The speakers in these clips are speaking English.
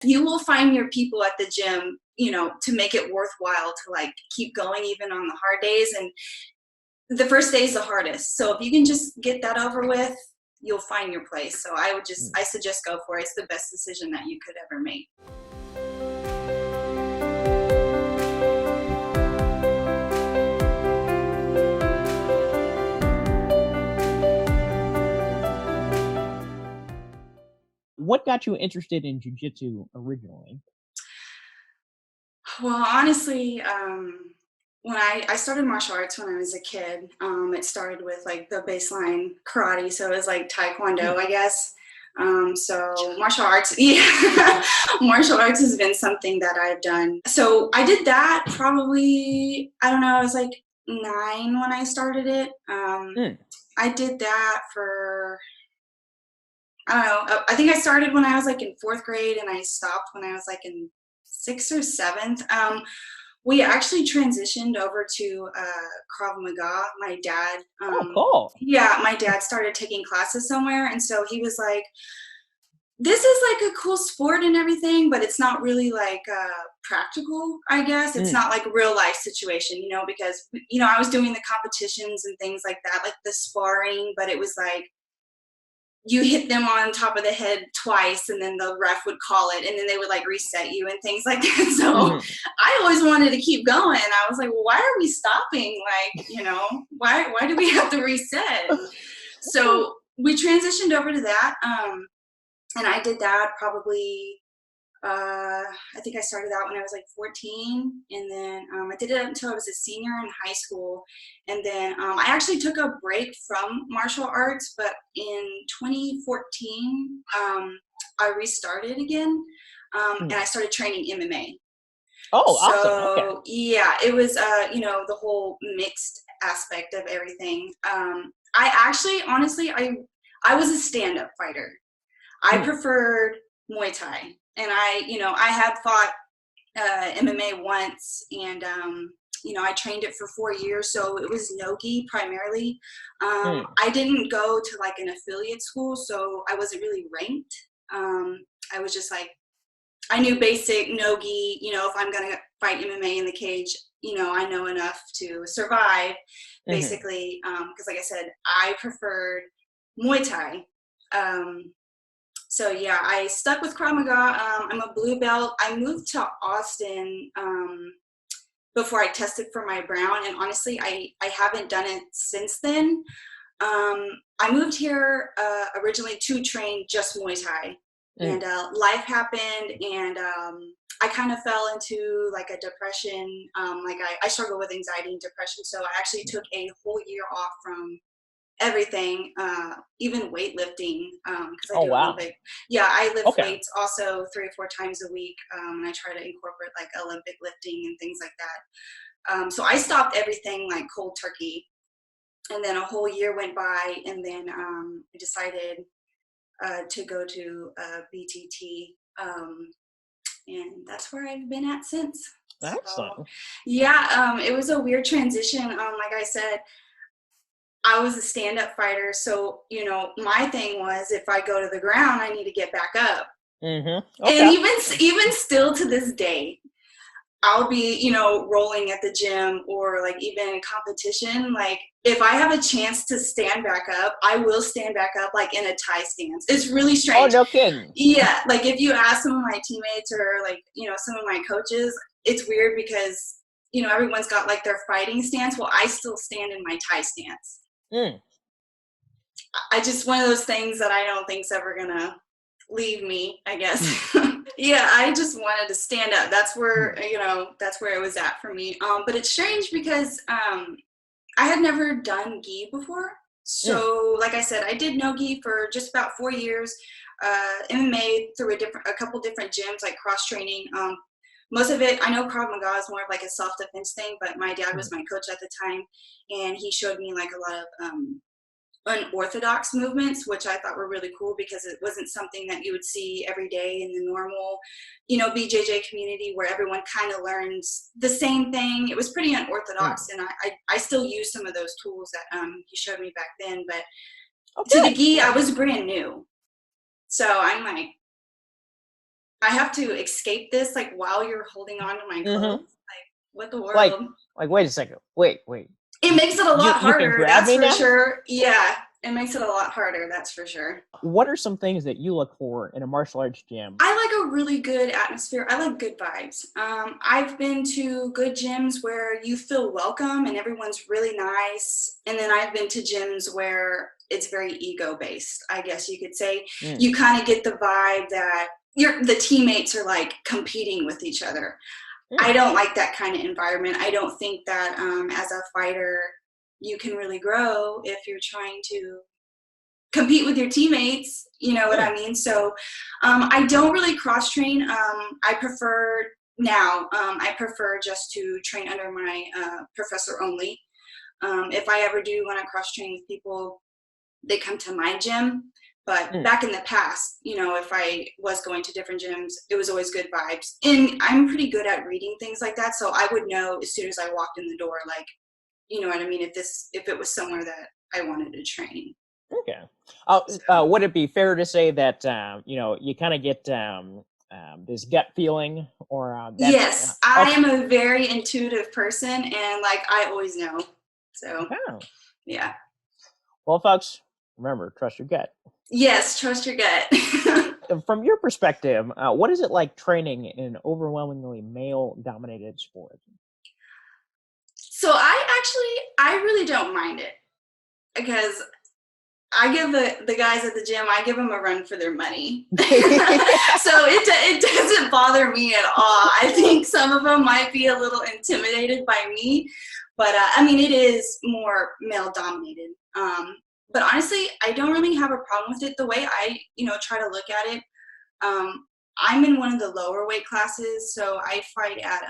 You will find your people at the gym, to make it worthwhile to like keep going even on the hard days. And the first day is the hardest. So if you can just get that over with, you'll find your place. So I suggest go for it. It's the best decision that you could ever make. What got you interested in jiu-jitsu originally? Well, honestly, when I started martial arts when I was a kid, it started with like the baseline karate. So it was like Taekwondo, I guess. So martial arts, yeah, martial arts has been something that I've done. So I did that probably, I don't know, I was like 9 when I started it. I did that for, I don't know, I think I started when I was like in 4th grade and I stopped when I was like in 6th or 7th. We actually transitioned over to Krav Maga. My dad, Cool. yeah, my dad started taking classes somewhere, and so he was like, "This is like a cool sport and everything, but it's not really like practical. I guess it's not like a real life situation, because I was doing the competitions and things like that, like the sparring, but it was like." You hit them on top of the head twice and then the ref would call it and then they would like reset you and things like that. So I always wanted to keep going. I was like, well, why are we stopping? Like, why do we have to reset? So we transitioned over to that. And I did that probably, I think I started out when I was like 14, and then I did it until I was a senior in high school. And then I actually took a break from martial arts, but in 2014, I restarted again, and I started training MMA. Oh, So, awesome. Okay. yeah, it was, the whole mixed aspect of everything. I actually, honestly, I was a stand-up fighter. I preferred Muay Thai. And I had fought MMA once, and I trained it for 4 years, so it was no-gi primarily. I didn't go to like an affiliate school, so I wasn't really ranked. I was just like, I knew basic no-gi, if I'm gonna fight MMA in the cage, I know enough to survive, basically, because like I said, I preferred Muay Thai. So yeah, I stuck with Krav Maga. I'm a blue belt. I moved to Austin before I tested for my brown, and honestly, I haven't done it since then. I moved here originally to train just Muay Thai, and life happened, and I kind of fell into like a depression. I struggle with anxiety and depression, so I actually took a whole year off from everything, even weightlifting, because I do a little bit. Yeah, I lift weights also 3 or 4 times a week, and I try to incorporate like Olympic lifting and things like that. So I stopped everything like cold turkey, and then a whole year went by, and then I decided to go to BTT, and that's where I've been at since. Excellent. So, yeah, it was a weird transition. Like I said, I was a stand-up fighter, so my thing was if I go to the ground, I need to get back up. And even still to this day, I'll be rolling at the gym or like even in competition. Like if I have a chance to stand back up, I will stand back up like in a Thai stance. It's really strange. Oh, no kidding. Yeah, like if you ask some of my teammates or like some of my coaches, it's weird because everyone's got like their fighting stance. Well, I still stand in my Thai stance. I just one of those things that I don't think's ever gonna leave me, I guess. Yeah, I just wanted to stand up. That's where that's where it was at for me. But it's strange because I had never done gi before. So like I said, I did no gi for just about 4 years. MMA through a couple different gyms, like cross training. Most of it, I know Krav Maga is more of like a self-defense thing, but my dad was my coach at the time, and he showed me like a lot of unorthodox movements, which I thought were really cool because it wasn't something that you would see every day in the normal, BJJ community where everyone kind of learns the same thing. It was pretty unorthodox, and I still use some of those tools that he showed me back then. But to the gi, I was brand new, so I'm like, I have to escape this like while you're holding on to my clothes. Like, what the world? Like, wait a second. Wait. It makes it a lot You can harder, grab that's me for now? sure. Yeah, it makes it a lot harder, that's for sure. What are some things that you look for in a martial arts gym? I like a really good atmosphere. I like good vibes. I've been to good gyms where you feel welcome and everyone's really nice. And then I've been to gyms where it's very ego based, I guess you could say. You kind of get the vibe that the teammates are like competing with each other. I don't like that kind of environment. I don't think that as a fighter, you can really grow if you're trying to compete with your teammates, you know what I mean? So I don't really cross train. I prefer just to train under my professor only. If I ever do want to cross train with people, they come to my gym. But back in the past, you know, if I was going to different gyms, it was always good vibes. And I'm pretty good at reading things like that. So I would know as soon as I walked in the door, like, you know what I mean? If it was somewhere that I wanted to train. Okay. Would it be fair to say that you know, you kind of get this gut feeling, or that's Yes, I am a very intuitive person, and like I always know. So, yeah. Well, folks, remember, trust your gut. Yes, trust your gut. From your perspective, what is it like training in an overwhelmingly male-dominated sport? So I really don't mind it because I give the guys at the gym, I give them a run for their money. So it doesn't bother me at all. I think some of them might be a little intimidated by me, but I mean, it is more male dominated. But honestly, I don't really have a problem with it. The way I, you know, try to look at it, I'm in one of the lower weight classes, so I fight at,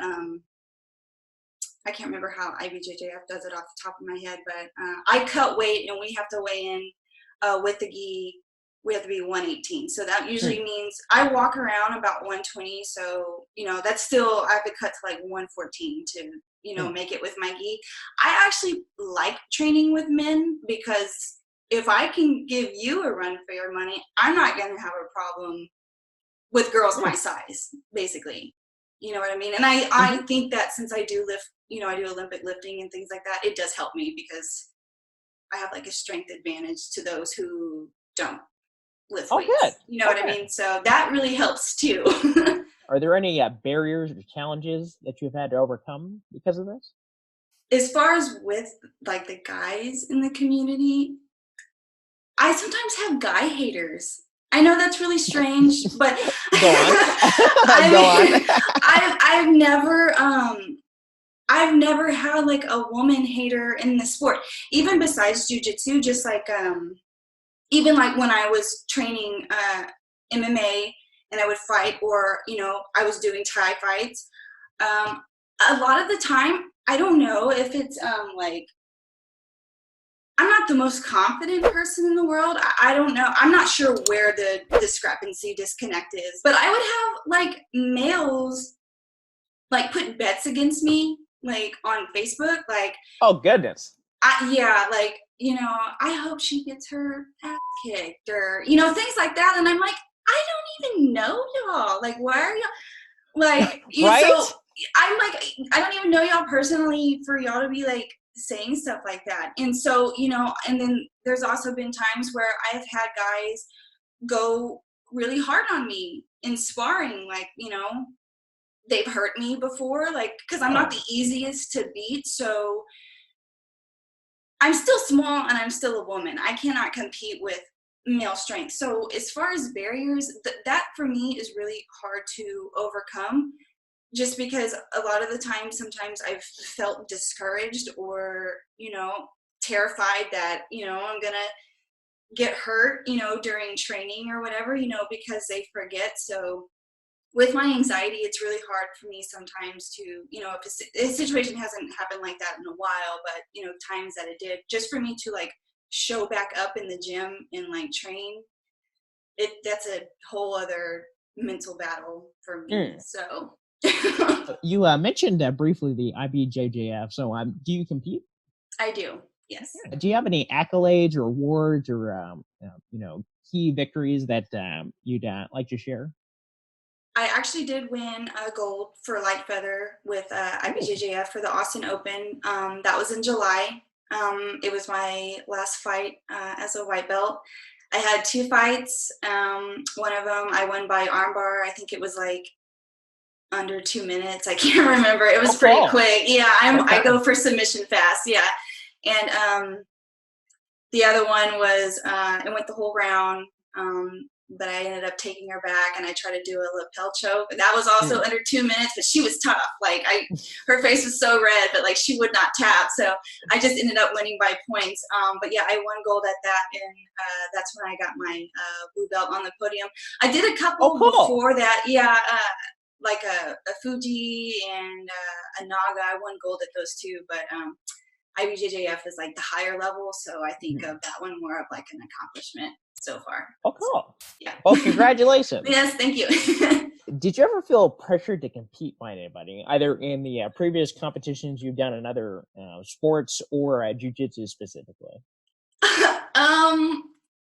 I can't remember how IBJJF does it off the top of my head, but I cut weight and we have to weigh in with the gi. We have to be 118. So that usually means I walk around about 120. So, you know, that's still, I have to cut to like 114 to, you know, make it with my gi. I actually like training with men because if I can give you a run for your money, I'm not going to have a problem with girls my size, basically. You know what I mean? And I think that since I do lift, you know, I do Olympic lifting and things like that, it does help me because I have like a strength advantage to those who don't lift weights. Good. You know what I mean? So that really helps too. Are there any barriers or challenges that you've had to overcome because of this? As far as with like the guys in the community, I sometimes have guy haters. I know that's really strange, but Go on. I've never had like a woman hater in the sport. Even besides jiu-jitsu, just like even like when I was training MMA and I would fight, or you know, I was doing Thai fights. A lot of the time, I don't know if it's like I'm not the most confident person in the world. I don't know. I'm not sure where the disconnect is. But I would have like males like put bets against me like on Facebook. Like, oh goodness. Yeah, like, you know, I hope she gets her ass kicked or, you know, things like that. And I'm like, I don't even know y'all. Like, why are y'all like, right? So I'm like, I don't even know y'all personally for y'all to be like saying stuff like that. And so, you know, and then there's also been times where I've had guys go really hard on me in sparring, like, you know, they've hurt me before, like, because I'm not the easiest to beat. So I'm still small and I'm still a woman. I cannot compete with male strength. So as far as barriers, that for me is really hard to overcome, just because a lot of the time, sometimes I've felt discouraged or, you know, terrified that, you know, I'm going to get hurt, you know, during training or whatever, you know, because they forget. So with my anxiety, it's really hard for me sometimes to, you know, if a situation hasn't happened like that in a while, but, you know, times that it did, just for me to like show back up in the gym and like train, that's a whole other mental battle for me. So you mentioned briefly the IBJJF. So do you compete? I do, yes. Do you have any accolades or awards or you know, key victories that you'd like to share? I actually did win a gold for light feather with IBJJF for the Austin Open. That was in July. It was my last fight as a white belt. I had 2 fights. One of them I won by armbar. I think it was like under 2 minutes. I can't remember. It was pretty quick. Yeah, I go for submission fast. Yeah, and the other one was it went the whole round. But I ended up taking her back, and I tried to do a lapel choke. That was also under 2 minutes, but she was tough. Like her face was so red, but like she would not tap. So I just ended up winning by points. But yeah, I won gold at that, and that's when I got my blue belt on the podium. I did a couple before that. Yeah, like a Fuji and a Naga. I won gold at those two, but IBJJF is like the higher level, so I think of that one more of like an accomplishment so far. Oh, cool. So, yeah. Well, congratulations. Yes, thank you. Did you ever feel pressured to compete by anybody, either in the previous competitions you've done in other sports or jiu-jitsu specifically?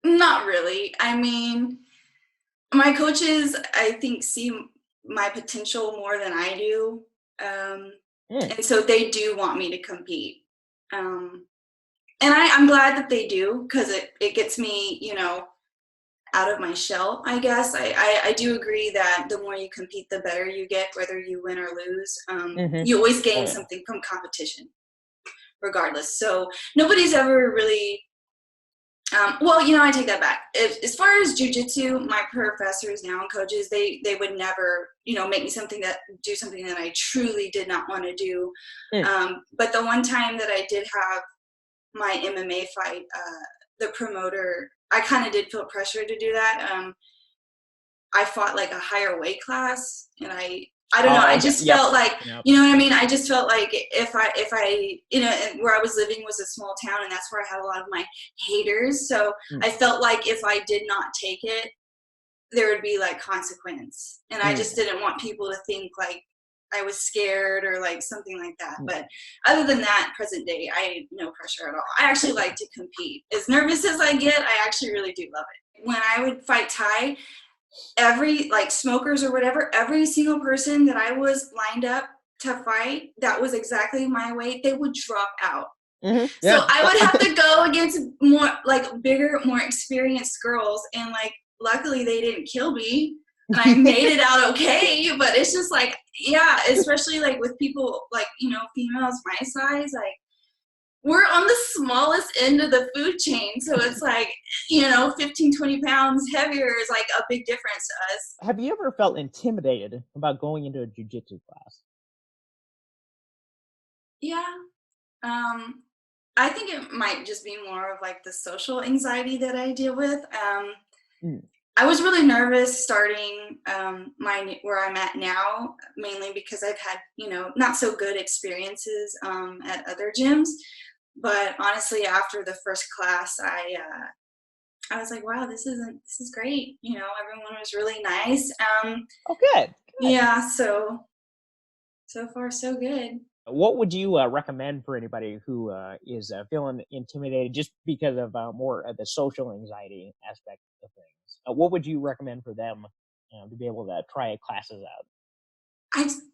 Not really. I mean, my coaches, I think, see my potential more than I do. And so they do want me to compete. And I'm glad that they do, because it gets me, you know, out of my shell, I guess. I do agree that the more you compete, the better you get, whether you win or lose. You always gain something from competition, regardless. So nobody's ever really, well, you know, I take that back. As far as jiu-jitsu, my professors now and coaches, they would never, you know, make me do something that I truly did not want to do. But the one time that I did have my MMA fight, the promoter, I kind of did feel pressure to do that. I fought like a higher weight class, and I don't know. I just felt like, you know what I mean? I just felt like if I, you know, where I was living was a small town, and that's where I had a lot of my haters. So I felt like if I did not take it, there would be like consequence. And I just didn't want people to think like I was scared or like something like that. But other than that, present day, I had no pressure at all. I actually like to compete. As nervous as I get, I actually really do love it. When I would fight Thai, every, like, smokers or whatever, every single person that I was lined up to fight that was exactly my weight, they would drop out. So I would have to go against more, like, bigger, more experienced girls, and like, luckily they didn't kill me. And I made it out okay, but it's just like, yeah, especially like with people like, you know, females my size, like, we're on the smallest end of the food chain. So it's like, you know, 15, 20 pounds heavier is like a big difference to us. Have you ever felt intimidated about going into a jiu-jitsu class? Yeah. I think it might just be more of like the social anxiety that I deal with. I was really nervous starting where I'm at now, mainly because I've had, you know, not so good experiences at other gyms. But honestly, after the first class, I was like, wow, this is great. You know, everyone was really nice. Oh, good. Yeah, so far so good. What would you recommend for anybody who is feeling intimidated just because of more of the social anxiety aspect of things? What would you recommend for them to be able to try classes out?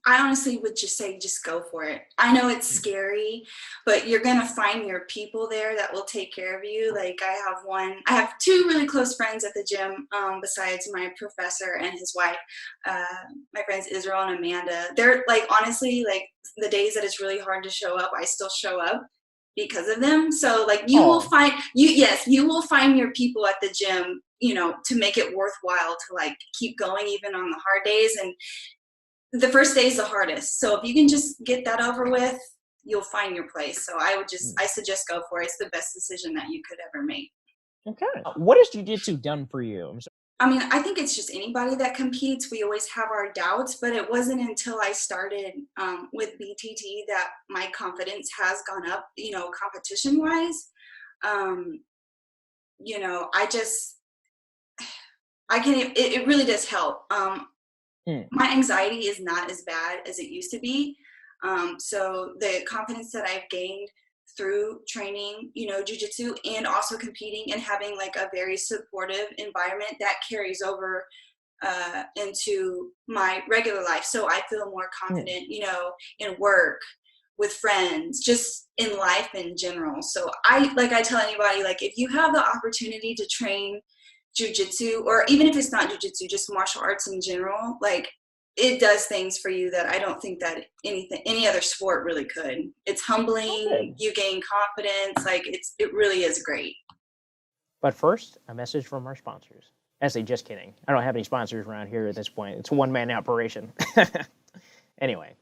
I honestly would just say, just go for it. I know it's scary, but you're going to find your people there that will take care of you. Like I have two really close friends at the gym, besides my professor and his wife, my friends Israel and Amanda. They're like, honestly, like the days that it's really hard to show up, I still show up because of them. So like you will find you will find your people at the gym, you know, to make it worthwhile to like keep going even on the hard days. And the first day is the hardest. So if you can just get that over with, you'll find your place. So I suggest go for it. It's the best decision that you could ever make. Okay. What has jiu-jitsu done for you? I mean, I think it's just anybody that competes. We always have our doubts, but it wasn't until I started with BTT that my confidence has gone up, you know, competition wise. You know, it really does help. My anxiety is not as bad as it used to be. So the confidence that I've gained through training, you know, jiu-jitsu and also competing and having like a very supportive environment that carries over into my regular life. So I feel more confident, you know, in work, with friends, just in life in general. So I tell anybody, like, if you have the opportunity to train jujitsu, or even if it's not jujitsu, just martial arts in general, like, it does things for you that I don't think that any other sport really could. It's humbling. You gain confidence. Like, it really is great. But first, a message from our sponsors. Actually, just kidding. I don't have any sponsors around here at this point. It's a one-man operation. Anyway,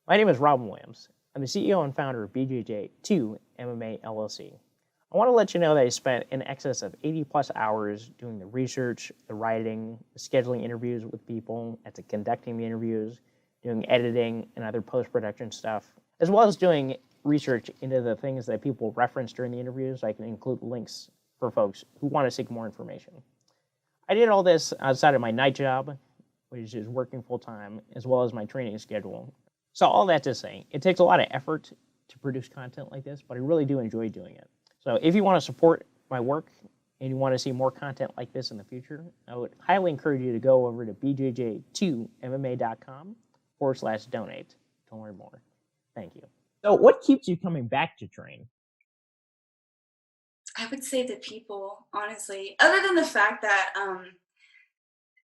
my name is Robin Williams. I'm the CEO and founder of BJJ2 MMA LLC. I want to let you know that I spent in excess of 80 plus hours doing the research, the writing, the scheduling interviews with people, conducting the interviews, doing editing and other post-production stuff, as well as doing research into the things that people reference during the interviews. I can include links for folks who want to seek more information. I did all this outside of my night job, which is working full-time, as well as my training schedule. So all that to say, it takes a lot of effort to produce content like this, but I really do enjoy doing it. So if you want to support my work and you want to see more content like this in the future, I would highly encourage you to go over to bjj2mma.com/donate to learn more. Thank you. So what keeps you coming back to train? I would say the people, honestly, other than the fact that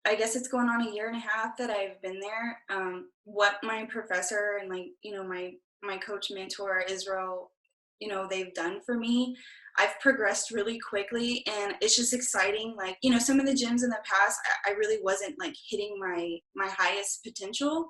I guess it's going on a year and a half that I've been there. What my professor and, like, you know, my coach mentor Israel, you know, they've done for me, I've progressed really quickly, and it's just exciting. Like, you know, some of the gyms in the past, I really wasn't like hitting my highest potential,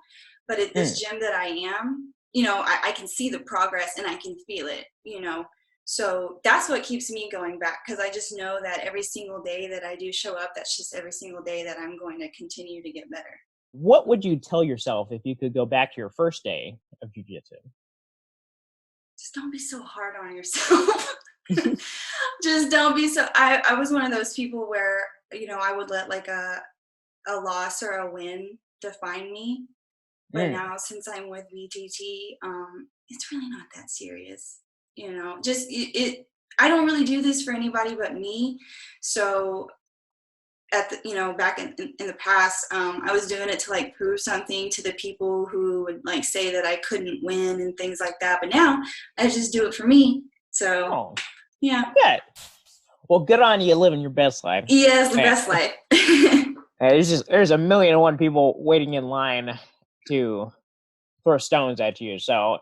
but at this gym that I am, you know, I can see the progress and I can feel it, you know. So that's what keeps me going back, because I just know that every single day that I do show up, that's just every single day that I'm going to continue to get better. What would you tell yourself if you could go back to your first day of jiu-jitsu? Just don't be so hard on yourself. Just don't be so. I was one of those people where, you know, I would let like a loss or a win define me. But now, since I'm with VTT, it's really not that serious. You know, just I don't really do this for anybody but me. So you know, back in the past, I was doing it to like prove something to the people who would like say that I couldn't win and things like that. But now I just do it for me. So yeah. Good. Well, good on you living your best life. Yes, the best life. There's a million and one people waiting in line to throw stones at you. So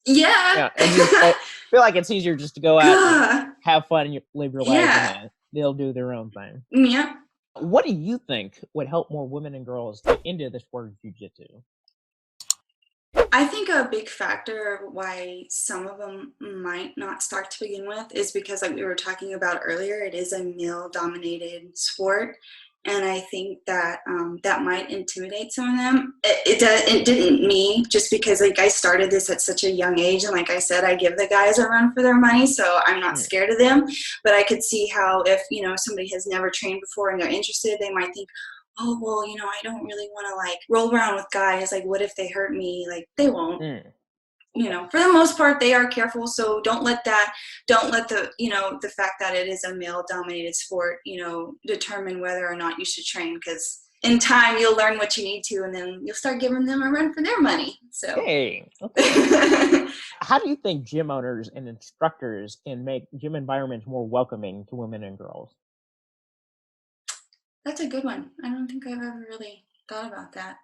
yeah. I feel like it's easier just to go out and have fun and live your life, and they'll do their own thing. Yeah. What do you think would help more women and girls get into the sport of jiu-jitsu? I think a big factor why some of them might not start to begin with is because, like we were talking about earlier, it is a male-dominated sport, and I think that that might intimidate some of them. It didn't me, just because like I started this at such a young age, and like I said, I give the guys a run for their money, so I'm not scared of them. But I could see how if, you know, somebody has never trained before and they're interested, they might think, oh, well, you know, I don't really want to like roll around with guys. Like, what if they hurt me? Like, they won't. You know, for the most part, they are careful. So don't let the, you know, the fact that it is a male dominated sport, you know, determine whether or not you should train, because in time you'll learn what you need to, and then you'll start giving them a run for their money. So hey, okay. How do you think gym owners and instructors can make gym environments more welcoming to women and girls? That's a good one. I don't think I've ever really thought about that.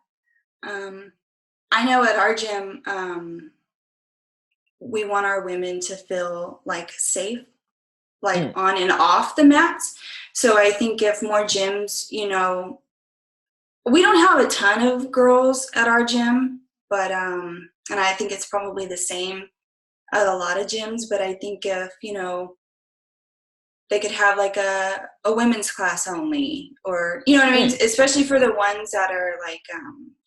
I know at our gym, we want our women to feel like safe, like on and off the mats. So I think if more gyms, you know, we don't have a ton of girls at our gym, but and I think it's probably the same at a lot of gyms, but I think if, you know, they could have like a women's class only, or, you know what I mean? Especially for the ones that are like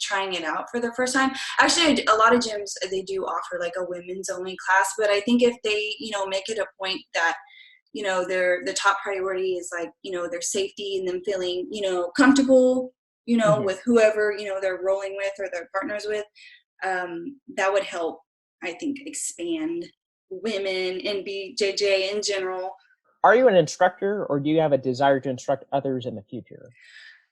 trying it out for the first time. Actually, a lot of gyms, they do offer like a women's only class, but I think if they, you know, make it a point that, you know, the top priority is like, you know, their safety and them feeling, you know, comfortable, you know, with whoever, you know, they're rolling with or their partners with, that would help, I think, expand women and BJJ in general. Are you an instructor, or do you have a desire to instruct others in the future?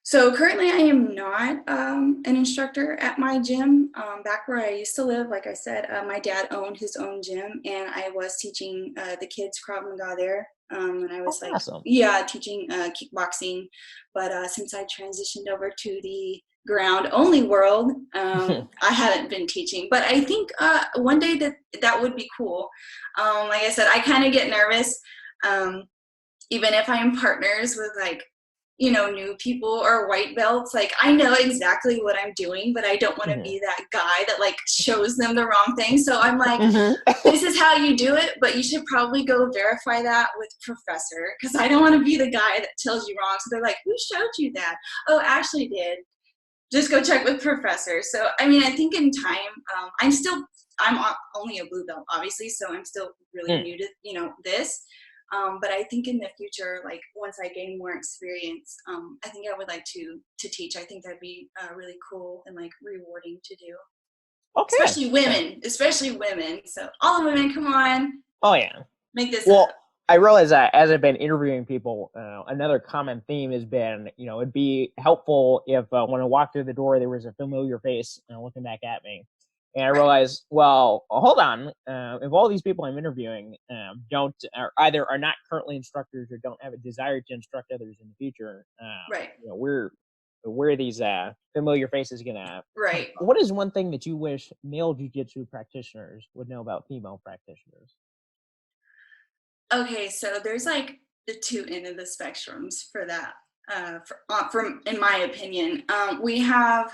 So currently, I am not an instructor at my gym. Back where I used to live, like I said, my dad owned his own gym, and I was teaching the kids Krav Maga there. And I Oh, was like, awesome. yeah, teaching kickboxing. But since I transitioned over to the ground only world, I haven't been teaching. But I think one day that would be cool. Like I said, I kind of get nervous. Um, Even if I'm partners with like, new people or white belts, like I know exactly what I'm doing, but I don't want to Hmm. be that guy that like shows them the wrong thing. So I'm like, Hmm. this is how you do it, but you should probably go verify that with professor because I don't want to be the guy that tells you wrong. So they're like, who showed you that? Oh, Ashley did. Just go check with professor. So I mean, I think in time, I'm only a blue belt, obviously, so I'm still really new to this. But I think in the future, like once I gain more experience, I think I would like to teach. I think that'd be really cool and like rewarding to do, Okay. Yeah. especially women. So all the women, come on, Oh yeah. make this up. Well, I realize that as I've been interviewing people, another common theme has been, it'd be helpful if when I walked through the door, there was a familiar face looking back at me. And I Right, realized, well, hold on. If all these people I'm interviewing don't, or either are not currently instructors or don't have a desire to instruct others in the future, right, where are these familiar faces gonna come right. from? What is one thing that you wish male jiu-jitsu practitioners would know about female practitioners? Okay, so there's like the two end of the spectrums for that. From in my opinion, we have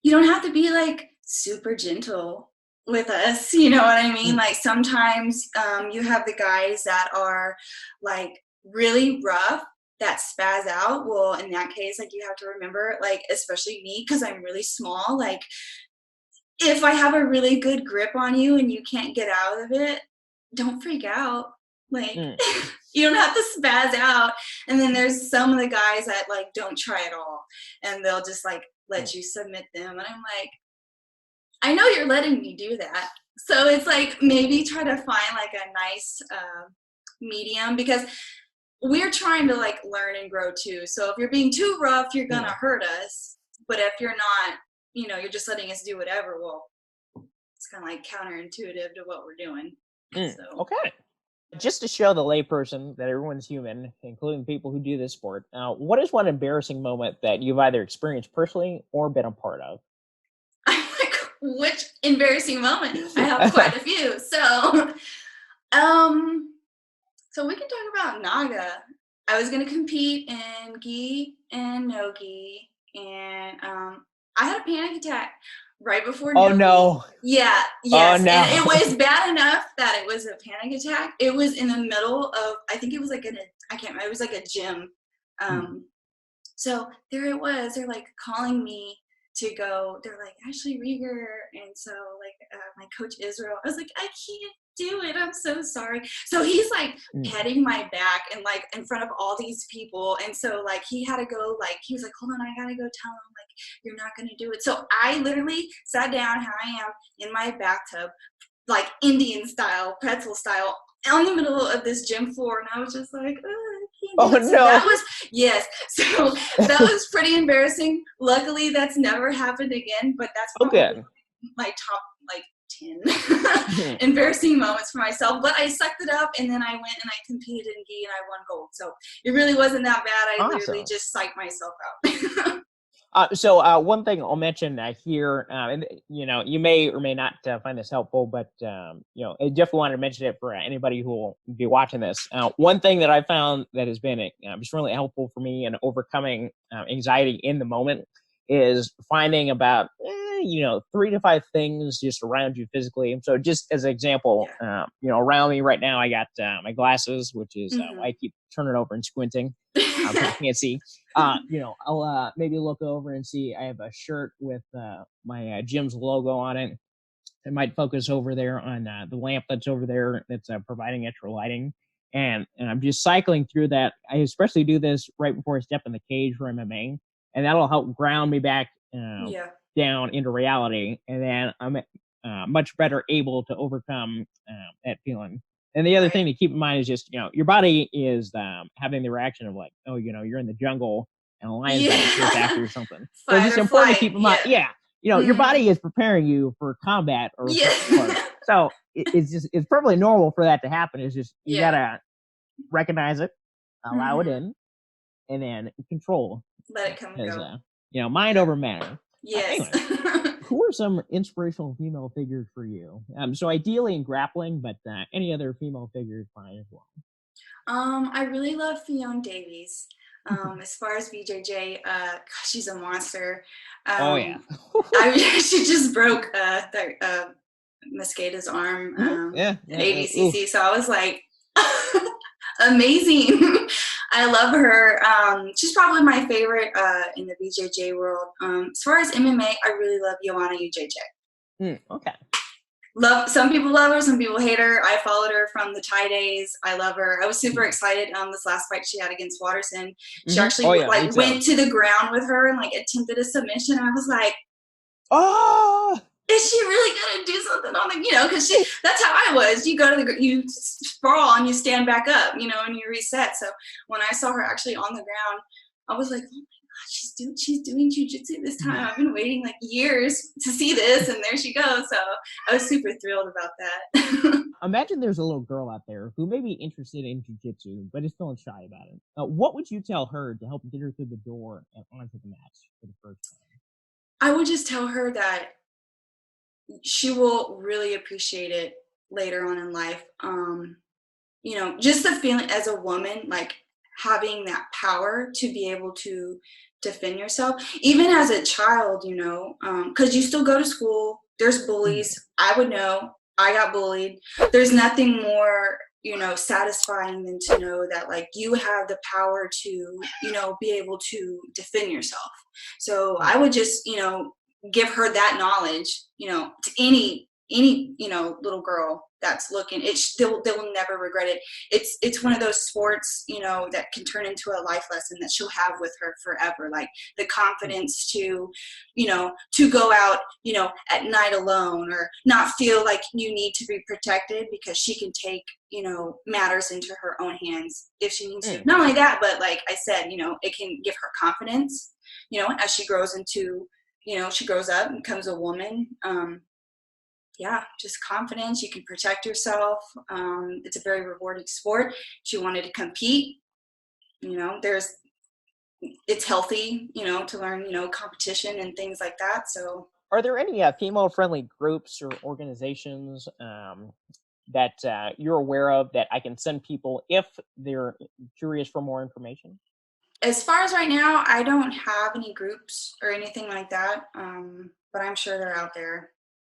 you don't have to be like super gentle with us. You know what I mean? Mm, Like sometimes you have the guys that are like really rough that spaz out. Well, in that case, like you have to remember, like especially me because I'm really small. Like if I have a really good grip on you and you can't get out of it, don't freak out. Like mm, you don't have to spaz out. And then there's some of the guys that like don't try at all and they'll just like mm. let you submit them. And I'm like, I know you're letting me do that. So it's like maybe try to find like a nice medium because we're trying to like learn and grow too. So if you're being too rough, you're gonna Mm, hurt us. But if you're not, you're just letting us do whatever, well, it's kind of like counterintuitive to what we're doing. So, okay. Just to show the layperson that everyone's human, including people who do this sport, what is one embarrassing moment that you've either experienced personally or been a part of? I'm like, which embarrassing moment? I have quite a few. Um, so we can talk about Naga. I was gonna compete in gi and no gi, and I had a panic attack right before Oh no gi. no! Yeah, Oh yes, and it no! was bad enough that it was a panic attack. It was in the middle of, I think it was like I can't remember. It was like a gym. Mm. Um, so there it was. They're like calling me to go. They're like, Ashley Reger. And so, like, my coach Israel, I was like, I can't do it. I'm so sorry. So he's like Mm. petting my back and like in front of all these people. And so, like, he had to go, like, he was like, hold on, I got to go tell him, like, you're not going to do it. So I literally sat down how I am in my bathtub, like Indian style, pretzel style, on the middle of this gym floor, and I was just like, oh, I can't do Oh it. So that no! was yes. So that was pretty embarrassing. Luckily, that's never happened again. But that's Oh probably good. my top like 10 Mhm. embarrassing moments for myself. But I sucked it up, and then I went and I competed in gi, and I won gold. So it really wasn't that bad. I literally Awesome. just psyched myself out. One thing I'll mention here, and you may or may not find this helpful, but I definitely wanted to mention it for anybody who will be watching this. One thing that I found that has been just really helpful for me in overcoming anxiety in the moment is finding about 3 to 5 things just around you physically. So, just as an example, Yeah. around me right now, I got my glasses, which is why I Hmm. keep turning over and squinting because I can't see. I'll maybe look over and see I have a shirt with my gym's logo on it. I might focus over there on the lamp that's over there that's providing extra lighting. And I'm just cycling through that. I especially do this right before I step in the cage for MMA, and that'll help ground me back Yeah. down into reality. And then I'm much better able to overcome that feeling. And the other Right. thing to keep in mind is just your body is having the reaction of like, oh, you're in the jungle. and a lion's about to chase after you or something. So it's Fight just or important to flight. keep in mind. Yeah, your body is preparing you for combat or Yeah. war. So it's perfectly normal for that to happen. It's just you Yeah. gotta recognize it, allow it in, and then control. Let it come and go. Mind over matter. Yes. Anyway, who are some inspirational female figures for you? So ideally in grappling, but any other female figure is fine as well. I really love Fiona Davies. As far as BJJ, she's a monster. Oh yeah. She just broke Mosqueda's arm at ADCC, so I was like, amazing. I love her. She's probably my favorite in the BJJ world. As far as MMA, I really love Joanna UJJ. Okay. Some people love her, some people hate her. I followed her from the Thai days. I love her. I was super excited this last fight she had against Watterson. She actually went to the ground with her and attempted a submission. I was like, oh, is she really gonna do something on the, because that's how I was. You go to you sprawl and you stand back up, and you reset. So when I saw her actually on the ground, I was like, oh my God, she's doing jiu-jitsu this time. I've been waiting years to see this, and there she goes. So I was super thrilled about that. Imagine there's a little girl out there who may be interested in jiu-jitsu, but is feeling shy about it. What would you tell her to help get her through the door and onto the match for the first time? I would just tell her that she will really appreciate it later on in life. Just the feeling as a woman, having that power to be able to defend yourself, even as a child, because you still go to school, there's bullies. I would know, I got bullied. There's nothing more, satisfying than to know that you have the power to, be able to defend yourself. So I would just, give her that knowledge, to any little girl that's looking. They will never regret it. It's one of those sports, that can turn into a life lesson that she'll have with her forever. The confidence to, to go out, at night alone, or not feel like you need to be protected, because she can take, matters into her own hands if she needs to. Not only that, but like I said, it can give her confidence, as she grows into, she grows up and becomes a woman. Just confidence. You can protect yourself. It's a very rewarding sport. She wanted to compete. It's healthy, to learn, competition and things like that. So, are there any female-friendly groups or organizations that you're aware of that I can send people if they're curious for more information? As far as right now, I don't have any groups or anything like that, but I'm sure they're out there.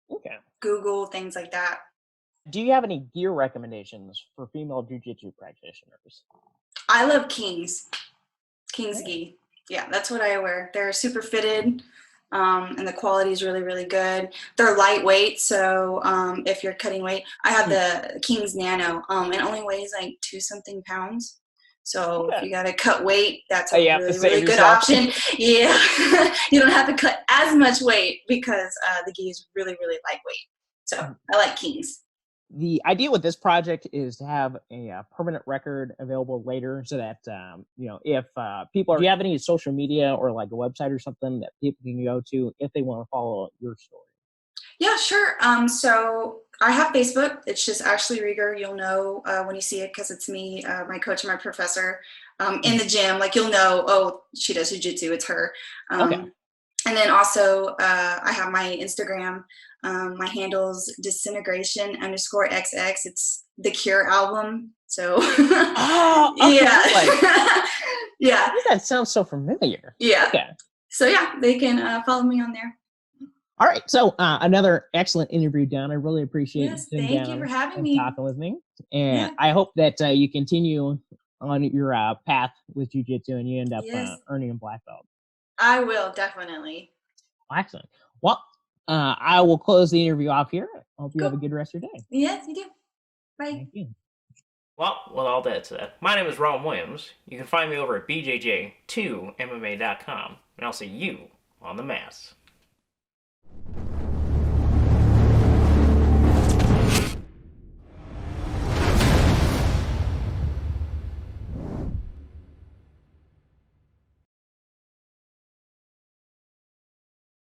Okay. Google, things like that. Do you have any gear recommendations for female jiu-jitsu practitioners? I love King's gi. Yeah, that's what I wear. They're super fitted, and the quality is really, really good. They're lightweight, so if you're cutting weight, I have the King's Nano, and it only weighs 2-something pounds. So if you got to cut weight, that's a really, really good option. Yeah, you don't have to cut as much weight because the gi is really, really lightweight. So I like King's. The idea with this project is to have a permanent record available later, so that if people do you have any social media or a website or something that people can go to if they want to follow your story? Yeah, sure. So I have Facebook. It's just Ashley Reger. You'll know when you see it, because it's me, my coach and my professor in the gym. You'll know, oh, she does jiu-jitsu. It's her. Okay. And then also I have my Instagram. My handle's disintegration_XX. It's the Cure album. So yeah. Yeah. That sounds so familiar. Yeah. Okay. So yeah, they can follow me on there. All right. So another excellent interview, Don. I really appreciate you thank you for having me, talking with me. And I hope that you continue on your path with jiu-jitsu and you end up earning a black belt. I will, definitely. Excellent. Well, I will close the interview off here. I hope you have a good rest of your day. Yes, you do. Bye. Thank you. Well, with all that said, my name is Ron Williams. You can find me over at bjj2mma.com, and I'll see you on the mats.